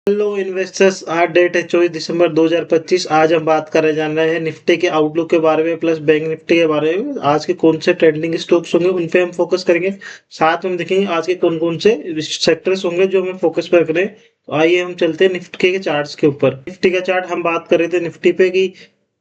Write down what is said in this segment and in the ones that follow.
Hello investors, आज date है 24 दिसंबर 2025। आज हम बात करने जान रहे हैं निफ्टी के आउटलुक के बारे में प्लस बैंक निफ्टी के बारे में। आज के कौन से ट्रेंडिंग स्टॉक्स होंगे उन पे हम फोकस करेंगे। साथ में हम देखेंगे आज के कौन कौन से सेक्टर्स होंगे जो हमें फोकस पर करें। तो आइए हम चलते हैं निफ्टी के चार्ट्स के ऊपर। निफ्टी का चार्ट हम बात कर रहे थे निफ्टी पे कि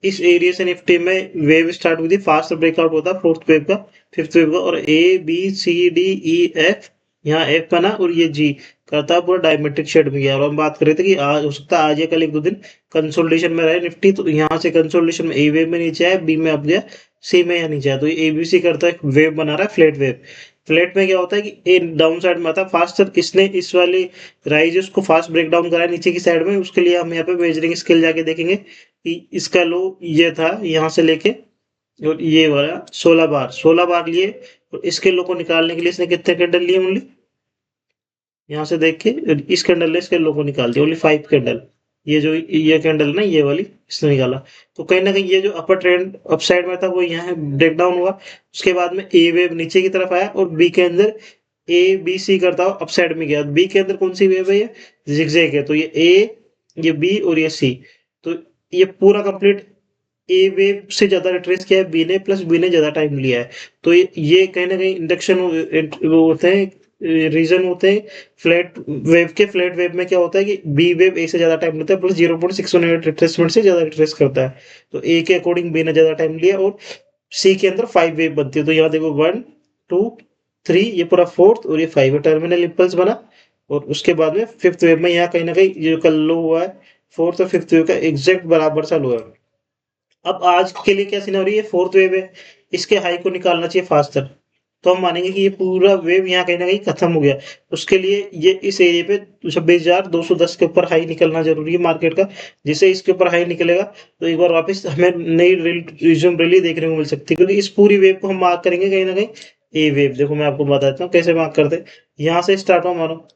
इस एरिया से निफ्टी में वेव स्टार्ट हुई थी, फास्ट ब्रेकआउट होता फोर्थ वेव का, फिफ्थ वेव का, और A B C D E F, यहाँ F बना और ये G करता पूरा डायमेट्रिक शेड में गया। और हम बात कर रहे थे कि आज हो सकता है आज या कल एक दो दिन कंसोलिडेशन में रहे निफ्टी। तो यहाँ से कंसोलिडेशन में ए वेव में नीचे आया, बी में अब गया, सी में यहाँ नीचे आया। तो ये एबीसी करता है, वेव बना रहा है, फ्लैट वेव। फ्लैट में क्या होता है कि ए डाउन साइड में आता है फास्ट। इसने इस वाली राइज उसको फास्ट ब्रेक डाउन करा नीचे की साइड में। उसके लिए हम यहाँ पे मेजरिंग स्केल जाके देखेंगे कि इसका लो ये था यहाँ से लेके, और ये वाला 16 बार लिए। और इसके लो को निकालने के लिए इसने कितने कैंडल लिए? ओनली यहाँ से देख के इस कैंडल ने इसके लो को निकाल दिया, ओनली 5 कैंडल। ये जो ये कैंडल ना, ये वाली इसने निकाला। तो कहीं ना कहीं ये जो अपर ट्रेंड अपसाइड में था वो यहाँ ब्रेक डाउन हुआ। उसके बाद में ए वेव नीचे की तरफ आया और बी के अंदर ए बी सी करता हुआ अपसाइड में गया। बी के अंदर कौन सी वेव है? ये जिगजैग है। तो ये ए, ये बी और ये सी। तो ये पूरा कंप्लीट ए वेव से ज्यादा रिट्रेस किया है बी ने, प्लस बी ने ज्यादा टाइम लिया है। तो ये कहीं ना कहीं इंडक्शन वो होते हैं, रीजन होते हैं। फ्लैट वेव में क्या होता है कि बी वेव ए से ज्यादा टाइम लेता है, प्लस 0.618 रिट्रेसमेंट से ज्यादा रिट्रेस करता है। तो ए के अकॉर्डिंग बी ने ज्यादा टाइम लिया और सी के अंदर 5 वेव बनती है। तो यहाँ देखो 1 2 3, ये पूरा फोर्थ और ये 5 टर्मिनल इम्पल्स बना। और उसके बाद में फिफ्थ वेव में यहाँ कहीं ना कहीं ये जो कल लो हुआ है फोर्थ और फिफ्थ वेव का एग्जैक्ट बराबर सा लो है। अब आज के लिए क्या सिनेरियो है? फोर्थ वेव है, इसके हाई को निकालना चाहिए फास्टर। तो हम मानेंगे कि ये पूरा वेव यहाँ कहीं ना कहीं खत्म हो गया। उसके लिए ये इस एरिया पे 26,210 के ऊपर हाई निकलना जरूरी है मार्केट का। जिससे इसके ऊपर हाई निकलेगा तो एक बार वापस हमें नई रिज्यूम रैली देखने को मिल सकती है, क्योंकि इस पूरी वेव को हम मार्क करेंगे कहीं ना कहीं ए वेव। देखो मैं आपको बताता हूँ कैसे मार्क करते हैं। यहाँ से स्टार्ट हो मानो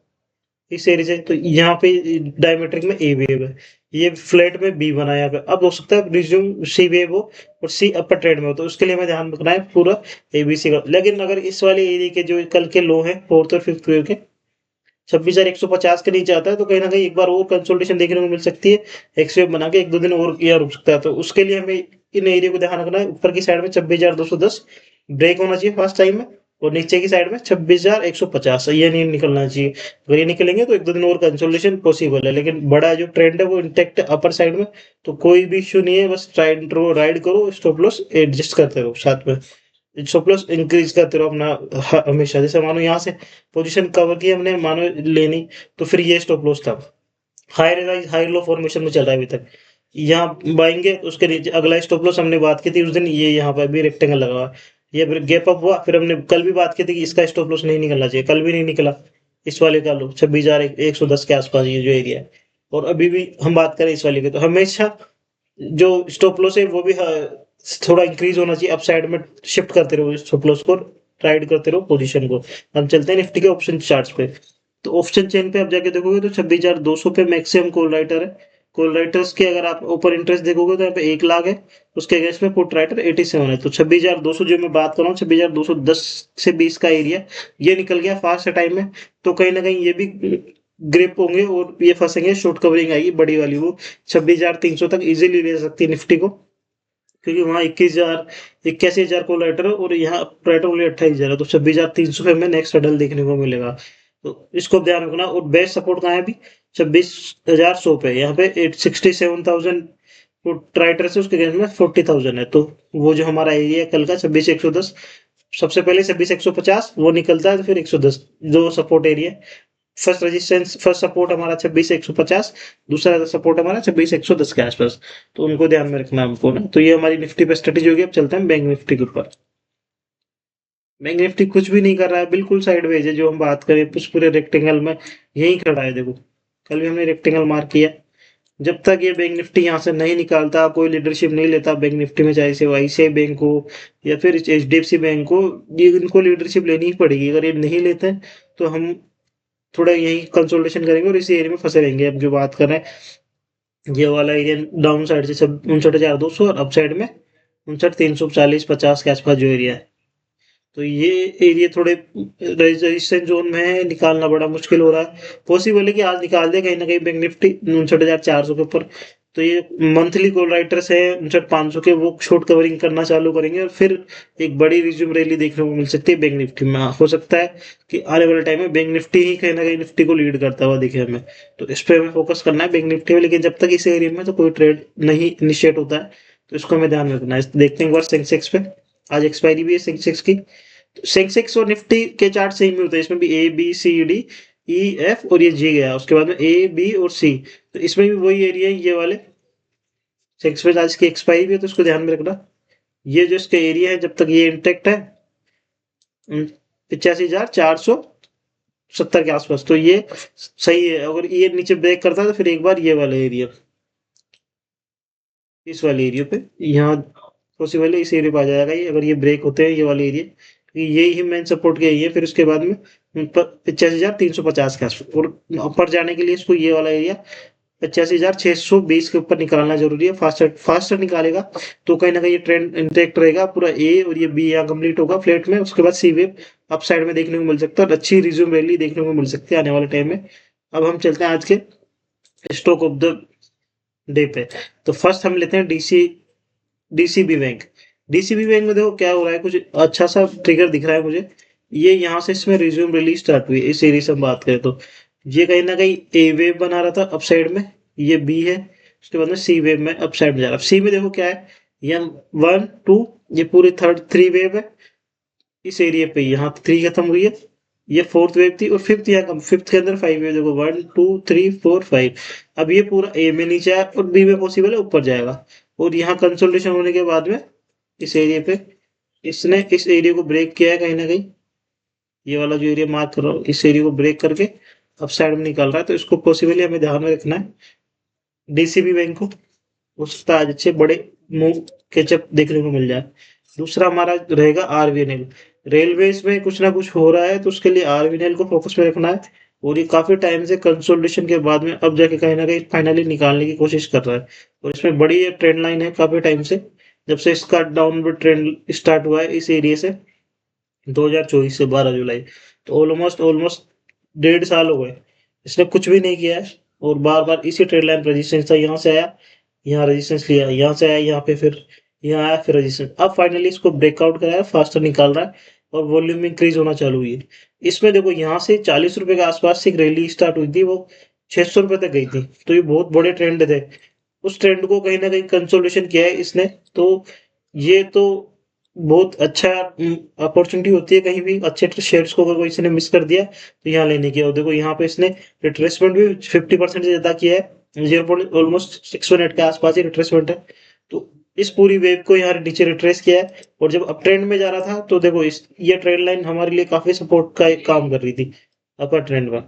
इस एरिया से, तो यहाँ पे डायमेट्रिक में ए वेव है, ये फ्लैट में बी बना है यहाँ पे। अब हो सकता है रिज्यूम सी वेव हो और सी अपर ट्रेंड में हो, तो उसके लिए हमें ध्यान रखना है पूरा एबीसी का। लेकिन अगर इस वाले एरिया के जो कल के लो है फोर्थ और फिफ्थ वेव के 26,150 के नीचे आता है, तो कहीं ना कहीं एक बार और कंसोलिडेशन देखने को मिल सकती है। एक्स वेव बना के एक दो दिन और यह रुक सकता है। तो उसके लिए हमें इन एरिया को ध्यान रखना है। ऊपर की साइड में 26,210 ब्रेक होना चाहिए फर्स्ट टाइम में, और नीचे की साइड में 26,150 ये नहीं निकलना चाहिए। अगर ये निकलेंगे तो एक दो दिन और कंसोलिडेशन पॉसिबल है। लेकिन बड़ा जो ट्रेंड है वो इंटेक्ट अपर साइड में, तो कोई भी इश्यू नहीं है। बस राइड करो, स्टॉप लॉस एडजस्ट करते रहो, साथ में स्टॉप लॉस इंक्रीज करते रहो अपना हमेशा। जैसे मानो यहाँ से पोजीशन कवर की हमने मानो लेनी, तो फिर ये स्टॉप लॉस था। High rise high low formation में चल रहा है अभी तक। यहाँ बाएंगे तो उसके नीचे अगला स्टॉप लॉस हमने बात की थी उस दिन, ये यहाँ पर भी रेक्टेंगल लगा हुआ है। ये गैप अप हुआ, फिर हमने कल भी बात की थी कि इसका स्टॉप लॉस नहीं निकलना चाहिए, कल भी नहीं निकला। इस वाले का लो 26,110 के आसपास ये जो एरिया है। और अभी भी हम बात करें इस वाले की, तो हमेशा जो स्टॉप लॉस है वो भी थोड़ा इंक्रीज होना चाहिए। अप साइड में शिफ्ट करते रहो स्टॉप लॉस को, राइड करते रहो पोजीशन को। हम चलते हैं निफ्टी के ऑप्शन चार्ट्स पे। तो ऑप्शन चेन पे आप जाके देखोगे तो 26,200 पे मैक्सिमम कॉल राइटर है। कॉल राइटर्स के अगर आप ऊपर इंटरेस्ट देखोगे तो यहाँ पे 1 लाख है, उसके अगेंस्ट में पुट राइटर 87 है। तो 26,200 जो मैं बात कर रहा हूँ 26,210 से 20 का एरिया ये निकल गया फास्ट टाइम में। तो कहीं ना कहीं ये भी ग्रिप होंगे और ये फंसेंगे, शॉर्ट कवरिंग आएगी बड़ी वाली, वो 26,300 तक इजीली ले सकती है निफ्टी को। क्योंकि वहाँ 81,000 को राइटर है और यहाँ राइटर ओनली 28,000 है। तो 26,300 पे हमें नेक्स्ट हडल देखने को मिलेगा। तो इसको ध्यान रखना। और बेस्ट सपोर्ट कहाँ है अभी? 26,100 पे। यहाँ पे 67,000 राइटर से उसके अगेंस्ट में 40,000 है। तो वो जो हमारा एरिया है कल का 26,110, सबसे पहले 26,150 वो निकलता है, तो फिर 110 जो सपोर्ट एरिया। फर्स्ट सपोर्ट हमारा 26,150, दूसरा सपोर्ट हमारा 26,110 के आसपास। तो उनको ध्यान में रखना हमको ना। तो ये हमारी निफ्टी पे स्ट्रेटेजी होगी। अब चलते हैं बैंक निफ्टी के ऊपर। बैंक निफ्टी कुछ भी नहीं कर रहा है, बिल्कुल साइडवेज है। जो हम बात करें उस पूरे रेक्टेंगल में यही खड़ा है। देखो कल भी हमने रेक्टेंगल मार्क किया। जब तक ये बैंक निफ्टी यहाँ से नहीं निकालता, कोई लीडरशिप नहीं लेता बैंक निफ्टी में, चाहे से आईसीआई बैंक हो या फिर एचडीएफसी बैंक हो, ये इनको लीडरशिप लेनी ही पड़ेगी। अगर ये नहीं लेते हैं तो हम थोड़ा यही कंसोलिडेशन करेंगे और इसी एरिया में फंसे रहेंगे। अब जो बात कर रहे हैं ये वाला एरिया डाउन साइड से 59,200 और अप साइड में 59,340-50 के आसपास जो एरिया है। तो ये एरिया थोड़े रेजिस्टेंस जोन में है, निकालना बड़ा मुश्किल हो रहा है। पॉसिबल है कि आज निकाल दे कहीं ना कहीं बैंक निफ्टी 59,400 के ऊपर। तो ये मंथली कॉल राइटर्स है 59,500 के, वो शॉर्ट कवरिंग करना चालू करेंगे और फिर एक बड़ी रिज्यूम रैली देखने को मिल सकती है बैंक निफ्टी में। हो सकता है कि आने वाले टाइम में बैंक निफ्टी ही कहीं ना कहीं निफ्टी को लीड करता हुआ दिखे हमें। तो इस पे हमें फोकस करना है बैंक निफ्टी में, लेकिन जब तक इस एरिया में तो कोई ट्रेड नहीं इनिशिएट होता है, तो इसको हमें ध्यान में रखना है। देखते हैं एक बार सेंसेक्स पे, आज एक्सपायरी भी है सेंसेक्स की। सेंसेक्स और निफ्टी के चार्ट सेम ही होते हैं, इसमें भी A B C D E F और ये जी गया, उसके बाद में ए बी और सी। तो इसमें भी वही एरिया है ये वाले। सेंसेक्स में आज की एक्सपायरी भी है, तो इसको ध्यान में रखना। ये जो इसका एरिया है जब तक ये इंटेक्ट है 85,470 के आसपास, तो ये सही है। अगर ये नीचे ब्रेक करता है तो फिर एक बार ये वाला एरिया, इस वाले एरिया पे यहाँ पॉसिबल है, इस एरिया पे आ जाएगा ये, अगर ये ब्रेक होते हैं ये वाले एरिया, क्योंकि यही ही मेन सपोर्ट के एरिया। फिर उसके बाद में 85,350 के आसपास, और ऊपर जाने के लिए इसको ये वाला एरिया 85,620 के ऊपर निकालना जरूरी है। फास्टर फास्टर निकालेगा तो कहीं ना कहीं ये ट्रेंड इंटेक्ट रहेगा, पूरा ए और ये बी यहाँ कंप्लीट होगा फ्लैट में। उसके बाद सी वेव अप साइड में देखने को मिल सकता है और अच्छी रिज्यूम रैली देखने को मिल सकती है आने वाले टाइम में। अब हम चलते हैं आज के स्टॉक ऑफ द डे पे। तो फर्स्ट हम लेते हैं डीसीबी बैंक। डीसीबी बैंक में देखो क्या हो रहा है, कुछ अच्छा सा ट्रिगर दिख रहा है मुझे। ये यहाँ से इसमें रिज्यूम रिलीज स्टार्ट हुई इस एरिया से हम बात करें तो, ये कहीं ना कहीं ए वेव बना रहा था अप साइड में, ये बी है, उसके बाद में सी वेव में अप साइड में जा रहा है। सी में देखो क्या है, ये 1 2, ये पूरी थर्ड 3 वेव है इस एरिया पे, यहाँ 3 खत्म हुई है, ये फोर्थ वेव थी, और फिफ्थ यहाँ कम, फिफ्थ के अंदर 5 वेव देखो 1 2 3 4 5। अब ये पूरा ए में नीचे आया और बी में पॉसिबल है ऊपर जाएगा, और यहाँ कंसोलिडेशन होने के बाद में इस एरिया पे इसने इस एरिया को ब्रेक किया है कहीं ना कहीं। ये वाला जो एरिया मार्क कर रहा हूँ, इस एरिया को ब्रेक करके अप साइड में निकल रहा है, तो इसको पॉसिबली हमें ध्यान में रखना है डीसीबी बैंक को। हो सकता है आज अच्छे बड़े मूव कैचअप देखने को मिल जाए। दूसरा हमारा रहेगा आरवीएनएल। रेलवेज में कुछ ना कुछ हो रहा है, तो उसके लिए आरवीएनएल को फोकस में रखना है, और ये काफी टाइम से कंसोलिडेशन के बाद में अब जाके कहीं ना कहीं फाइनली निकालने की कोशिश कर रहा है। और इसमें बड़ी ट्रेंड लाइन है काफी टाइम से, जब से इसका डाउनवर्ड ट्रेंड स्टार्ट हुआ है इस एरिया से 2024 से 12 जुलाई, तो ऑलमोस्ट ऑलमोस्ट 1.5 साल हो गए इसने कुछ भी नहीं किया है, और बार बार इसी ट्रेड लाइन पर रेजिस्टेंस था, यहाँ से आया, यहाँ रेजिस्टेंस लिया, यहाँ से आया, यहाँ पे फिर यहाँ आया, फिर रेजिस्टेंस। अब फाइनली इसको ब्रेकआउट कराया, फास्टर निकाल रहा है और वॉल्यूम इंक्रीज होना चालू हुई है। इसमें देखो यहाँ से 40 रुपए के आसपास से एक रैली स्टार्ट हुई थी, वो 600 रुपए तक गई थी, तो ये बहुत बड़े ट्रेंड थे। उस ट्रेंड को कहीं ना कहीं कंसोलिडेशन किया है इसने, तो ये तो बहुत अच्छा अपॉर्चुनिटी होती है कहीं भी अच्छे शेयर्स को, अगर कोई इसने मिस कर दिया तो यहाँ लेने की। और देखो यहाँ पे इसने रिट्रेसमेंट भी 50% से ज्यादा किया है, 0.618 के आसपास ही रिट्रेसमेंट है। तो इस पूरी वेव को यहाँ नीचे रिट्रेस किया है, और जब अप ट्रेंड में जा रहा था तो देखो इस ये ट्रेंड लाइन हमारे लिए काफी सपोर्ट का एक काम कर रही थी अपर ट्रेंड में,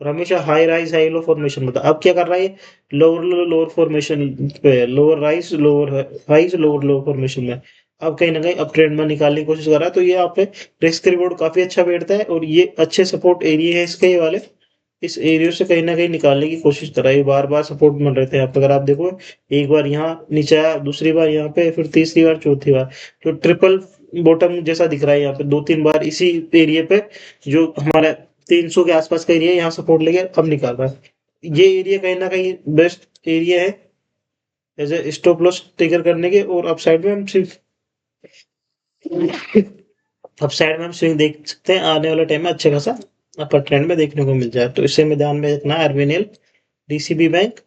और हमेशा high rise high low formation होता। अब क्या कर रहा है, लोअर लोअर फॉर्मेशन पे, lower rise lower highs lower low formation में। अब कहीं ना कहीं अप ट्रेंड में निकालने की कोशिश कर रहा है, तो ये यहाँ पे रिस्क रिवॉर्ड काफी अच्छा बैठता है, और ये अच्छे सपोर्ट एरिया है इसके, ये वाले इस एरिया से कहीं ना कहीं निकालने की कोशिश कर रहा है। ये बार बार सपोर्ट मिल रहे थे यहाँ पे, अगर आप देखो एक बार यहाँ नीचे आया, दूसरी बार यहाँ पे, फिर तीसरी बार, चौथी बार, तो ट्रिपल बॉटम जैसा दिख रहा है यहाँ पे 2 3 बार इसी एरिया पे, जो हमारा 300 के आसपास का एरिया यहाँ सपोर्ट लेके अब निकाल रहा है। ये एरिया कहीं ना कहीं बेस्ट एरिया है as a stop loss trigger करने के, और अपसाइड में हम सिर्फ अपसाइड में हम स्विंग देख सकते हैं आने वाले टाइम में अच्छे खासा अपर ट्रेंड में देखने को मिल जाए। तो इसे में ध्यान में रखना है आरबीएनएल, डीसीबी बैंक।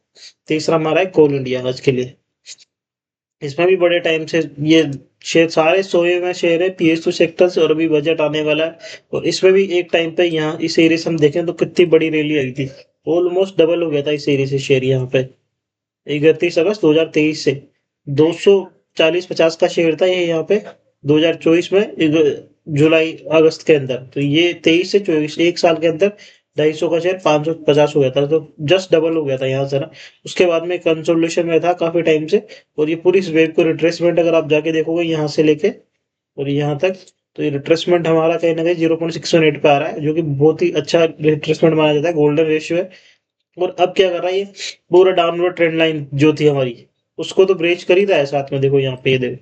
तीसरा हमारा है कोल इंडिया आज के लिए। इसमें भी बड़े टाइम से ये शेयर सारे सोए हुए शेयर है पीएसयू सेक्टर से, और अभी बजट आने वाला है, और इसमें भी एक टाइम पे यहाँ इस एरिया से हम देखें तो कितनी बड़ी रैली आई थी, ऑलमोस्ट डबल हो गया था इस एरिया से शेयर यहाँ पे 31 अगस्त 2023 से 240-50 का शेयर था ये यहाँ पे 2024 में जुलाई अगस्त के अंदर। तो ये 23 से 24 एक साल के अंदर 250 का शेयर 550 हो गया था, तो जस्ट डबल हो गया था यहाँ से ना। उसके बाद में कंसोलिडेशन में था काफी टाइम से, और ये पूरी इस वेव को रिट्रेसमेंट अगर आप जाके देखोगे यहाँ से लेके और यहाँ तक, तो ये रिट्रेसमेंट हमारा कहीं ना कहीं 0.618 पे आ रहा है, जो कि बहुत ही अच्छा रिट्रेसमेंट माना जाता है, गोल्डन रेशियो है। और अब क्या कर रहा है, ये पूरा डाउनवर्ड ट्रेंड लाइन जो थी हमारी उसको तो ब्रेच कर ही रहा है साथ में, देखो यहाँ पे ये देखो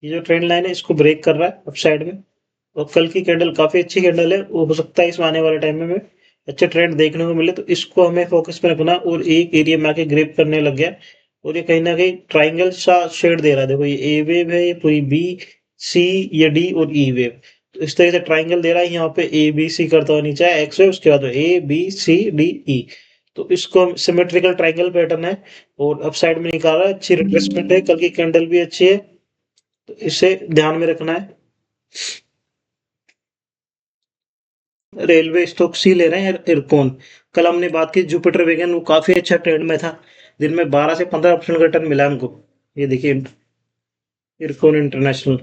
ये जो ट्रेंड लाइन है इसको ब्रेक कर रहा है अप साइड में, और कल की कैंडल काफी अच्छी कैंडल है, वो हो सकता है इसमें आने वाले टाइम में अच्छे ट्रेंड देखने को मिले, तो इसको हमें फोकस में रखना। और एक एरिया में आके ग्रिप करने लग गया, और ये कहीं ना कहीं ट्राइंगल सा शेड दे रहा है। देखो ये ए वेव है, ये पूरी बी सी या डी और ई वेव, तो इस तरह से ट्राइंगल दे रहा है। यहाँ पे ए बी सी करता हुआ नीचे है एक्स वेव, उसके बाद ए बी सी डी ई, तो इसको सिमेट्रिकल ट्राइंगल पैटर्न है, और अप साइड में निकाल रहा है। अच्छी रिट्रेसमेंट है, कल की कैंडल भी अच्छी है, तो इसे ध्यान में रखना है। रेलवे स्टॉक सी ले रहे हैं इरकॉन। कल हमने बात की जुपिटर वेगन, वो काफी अच्छा ट्रेंड में था, दिन में 12 से 15% का रिटर्न मिला हमको। ये देखिए इरकॉन इंटरनेशनल,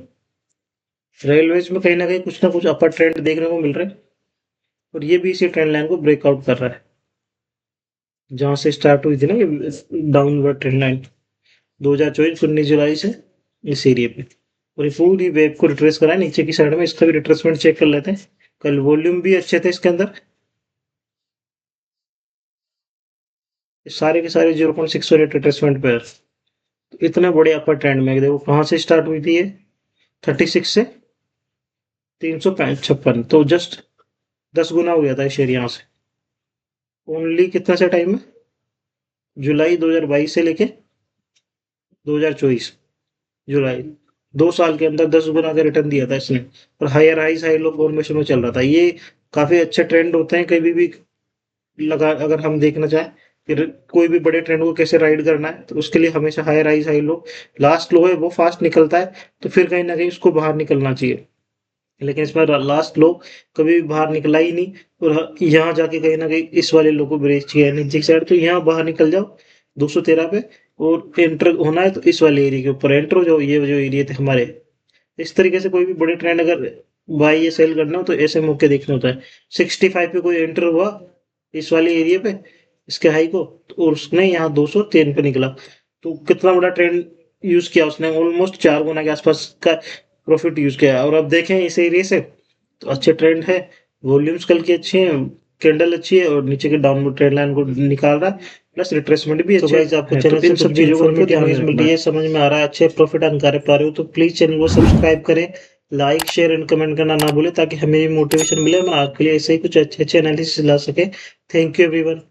रेलवेज में कहीं ना कहीं कुछ ना कुछ अपर ट्रेंड देखने को मिल रहा है, और ये भी इसी ट्रेंड लाइन को ब्रेकआउट कर रहा है जहां से स्टार्ट हुई थी ना ये डाउनवर्ड ट्रेंड लाइन 2024 19 जुलाई से इस एरिया पे, और ये पूरी वेव को रिट्रेस करा है नीचे की साइड में। इसका भी रिट्रेसमेंट चेक कर लेते हैं। कल वॉल्यूम भी अच्छे थे इसके अंदर, सारे के सारे 0.6 वाले रिट्रेसमेंट पे है। तो इतने बड़े अपर ट्रेंड में देखो कहाँ से स्टार्ट हुई थी ये 36 से 356, तो जस्ट 10 गुना हो गया था शेयर यहाँ से। ओनली कितना सा टाइम है, जुलाई 2022 से लेके 2024 जुलाई, 2 साल के अंदर 10 गुना का रिटर्न दिया था इसने, और हायर हाइस हाई लो फॉर्मेशन में चल रहा था। ये काफी अच्छे ट्रेंड होते हैं कभी भी लगा, अगर हम देखना चाहें फिर कोई भी बड़े ट्रेंड को कैसे राइड करना है, तो उसके लिए हमेशा high rise high low, last low है वो फास्ट निकलता है, तो फिर कहीं ना कहीं उसको बाहर निकलना चाहिए। लेकिन इसमें लास्ट लो कभी भी बाहर निकला ही नहीं, और यहाँ जाके कहीं ना कहीं इस वाले लो को ब्रेक किया नीचे की साइड, तो यहाँ बाहर निकल जाओ 213 पे, और एंटर होना है तो इस वाले एरिया के ऊपर एंटर हो जाओ। ये जो एरिया थे हमारे, इस तरीके से कोई भी बड़े ट्रेंड अगर बाई या सेल करना हो तो ऐसे मौके देखना होता है। 65 पे कोई एंटर हुआ इस वाले एरिया पे इसके हाई को, तो और उसने यहाँ 203 पे निकला, तो कितना बड़ा ट्रेंड यूज किया उसने, ऑलमोस्ट 4 गुना के आसपास का प्रॉफिट यूज किया। और अब देखें इस एरिया से तो अच्छे ट्रेंड है, वॉल्यूम्स कल की अच्छी है, कैंडल अच्छी है, और नीचे के डाउनवर्ड ट्रेंड लाइन को निकाल रहा है, प्लस रिट्रेसमेंट भी अच्छी है। आपको चैनल से सब चीजों को ध्यान मिल रही है, समझ में आ रहा है, अच्छे प्रॉफिट अर्न कर पा रहे हो, तो प्लीज चैनल को सब्सक्राइब करें, लाइक शेयर एंड कमेंट करना ना भूले, ताकि हमें भी मोटिवेशन मिले, हम आपके लिए ऐसे ही कुछ अच्छे अच्छे एनालिसिस ला सके। Thank you everyone.